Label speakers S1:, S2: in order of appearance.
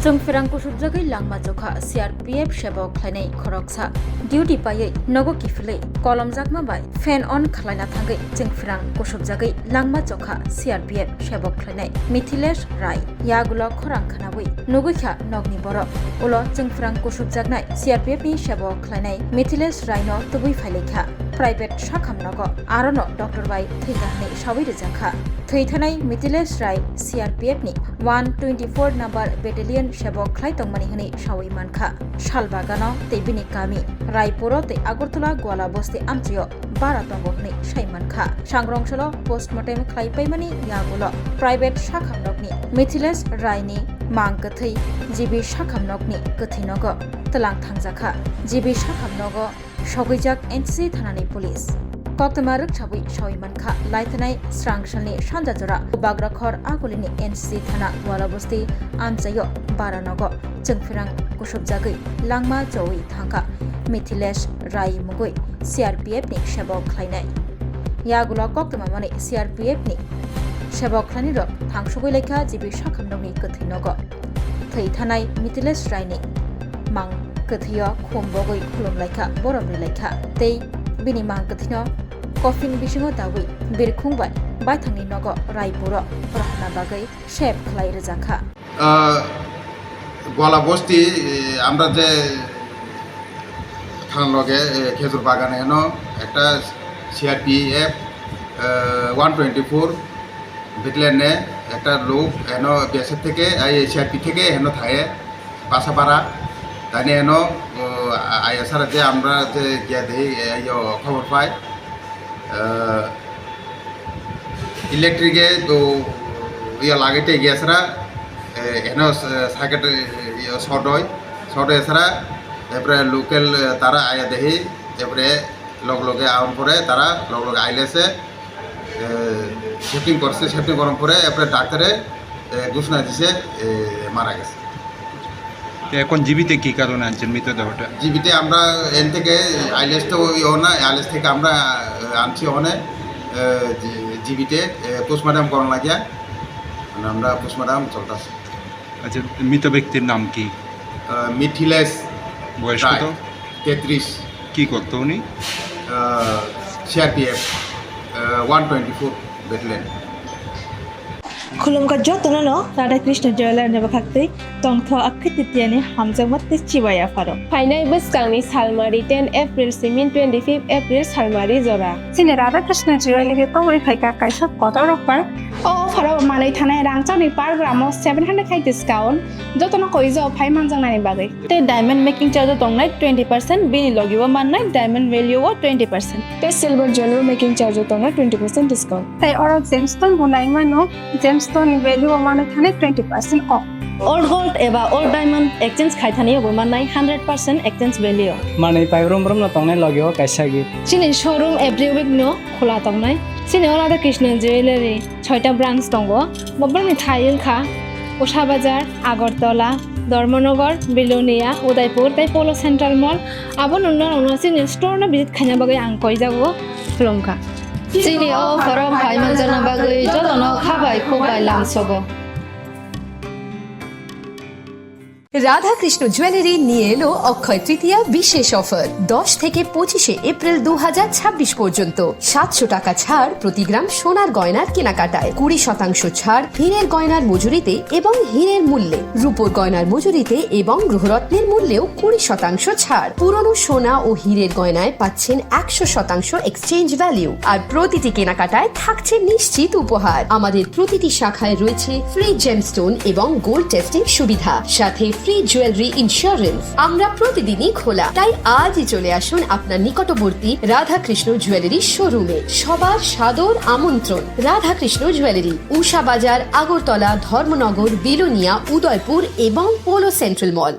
S1: Chwngpherang Kusupjagwi langma jokha CRPF sebok khlainai khoroksa duty paiye nogo kifile kolomjakma bai fan on khlaina thangai Chwngpherang Kusupjagwi langma jokha CRPF sebok khlainai Mithilesh Rai yagulo khorang khanabui nogukha nogni boro ulo Chwngpherang Kusupjagnai CRPF ni sebok khlainai Mithilesh Rai no tubui phailekha private shakham nogo arono Dr. bai Thwikha ni sawi rejakha Thwithanai Mithilesh Rai CRPF ni 124 number battalion sebok khlai tongmani hini sawi mankha salbagano tebini kami raipuro te agartala gwala bosti amchio bara tongo hini sai mankha sangrongsholo postmortem khlai paimani yagulo private shakhamnokni Mithilesh Rai ni mangkathai jibi shakhamnokni kathinogo talang thangjakha jibi shakhamnogo sogijak NC thanani police Koktamaruk Chawi Shawimanka, Laitanai, Swrangchati, Shanja Jora, Bagrakhor, Agulini, NC Thana, Walabosti, Amchayo, Baranogo, Chwngpherang Kusupjagwi, Langma Jowi Thangka, Mithilesh Rai Mugui, CRPF ni sebok khlainai. Yagulo Koktamamani CRPF ni sebok khlaini rok thangsugui lekha jibi shakhamnokni kathinogo. Thwithanai Mithilesh Rai ni mang kathiyo khombogui khulum lekha borobni lekha. Tei bini mang kathino Coffin Bishingo Dawi, Birkungbai, Baitangni Nogo, Raipuro, Rahana Bagai, Shep Klai Rezaka.
S2: Gwala Bosti, আমরা যে থানার লগে খেজুর বাগানে এনো একটা CRPF 124 ব্যাটালিয়নে একটা লোক এনো বিএসএফ থেকে CRP থেকে এনো থাকে পাশাপাড়া তাই এনো আইএসআর যে আমরা যে গিয়া দেই খবর পাই ইলেকট্রিকে তো ইয়া লাগাইতে গিয়েছরা এখানে সার্কিট শর্ট হয়েছরা এরপরে লোকাল তারা আয়া দেখি এরপরে লগে আউন পরে তারা লগে আইলেছে শিফটিং করছে শিফটিং করার পরে এরপরে ডাক্তারে ঘোষণা দিছে মারা গেছে।
S3: এখন জীবিতে কি কারণে আনছেন মৃতদেহটা?
S2: জীবিতে আমরা এন থেকে আইলেস তো না আইলেস থেকে আমরা আনছি ওখানে জীবিতে পোস্টমর্টম করানো লাগিয়া আমরা পোস্টমর্টম চলতেছে।
S3: আচ্ছা, মৃত ব্যক্তির নাম কি?
S2: মিথিলেশ
S3: বয়স কত?
S2: 33।
S3: কি করতো উনি?
S2: CRPF 124 battalion.
S4: Khulumka jotono Radha Krishna Jewelry ne bakakti tongtho akititiani hamjangmat chiwaya faro.
S5: Phainai buskangni salmari 10 April simin 25 April salmari Jora.
S4: Sine Radha Krishna Jewelry ke tongri phaika kaisa koto rokpar. O faro manai thanai rangchani par gramo 700 khai discount. Jotono koijo phai manjangnani bagai.
S1: Te diamond making charge tongnai 20% bini logiwa mannai diamond value o 20%.
S5: Te silver jewelry making charge tonga 20% discount.
S4: Tai oro gemstone bunai mano gemstone value mane thane 20% off.
S1: Old gold eba old diamond exchange khaithani obo mannai 100% exchange value.
S6: Manai pairom na tongnai logyo kaisa gi.
S1: Sini showroom every week no khola tongnai. Sini Radha Krishna Jewelry 6টা branch tongo. Bobani Thail kha Usha Bazar, Agartala, Dharmanagar, Bilonia, Udaipur, tai Polo Central Mall. Abon unna sini store na visit khanya bagai angkoi jago Khulumka.
S7: Sini o forum phai manjana bagai jodono khabai khobai lamsogo.
S8: Radha Krishna jewellery নিয়ে এলো অক্ষয় তৃতীয়া বিশেষ offer 10 থেকে 25 April 2026 পর্যন্ত 700 টাকা ছাড় প্রতি গ্রাম সোনার গয়নার কেনাকাটায় 20% ছাড় হীরের গয়নার মজুরিতে এবং হীরের মূল্যে রূপোর গয়নার মজুরিতে এবং গ্রহরত্নের মূল্যেও 20% ছাড় পুরনো সোনা ও হীরের গয়নায় পাচ্ছেন 100% এক্সচেঞ্জ ভ্যালু আর প্রতিটি কেনাকাটায় থাকছে নিশ্চিত উপহার আমাদের প্রতিটি শাখায় রয়েছে ফ্রি জেমস্টোন এবং গোল্ড টেস্টিং সুবিধা সাথে ফ্রি জুয়েলারি ইন্স্যুরেন্স আমরা প্রতিদিনই খোলা তাই আজই চলে আসুন আপনার নিকটবর্তী রাধা কৃষ্ণ জুয়েলারি শোরুমে সবার সাদর আমন্ত্রণ রাধা কৃষ্ণ জুয়েলারি উষা বাজার আগরতলা ধর্মনগর বিলোনিয়া উদয়পুর এবং পোলো সেন্ট্রাল মল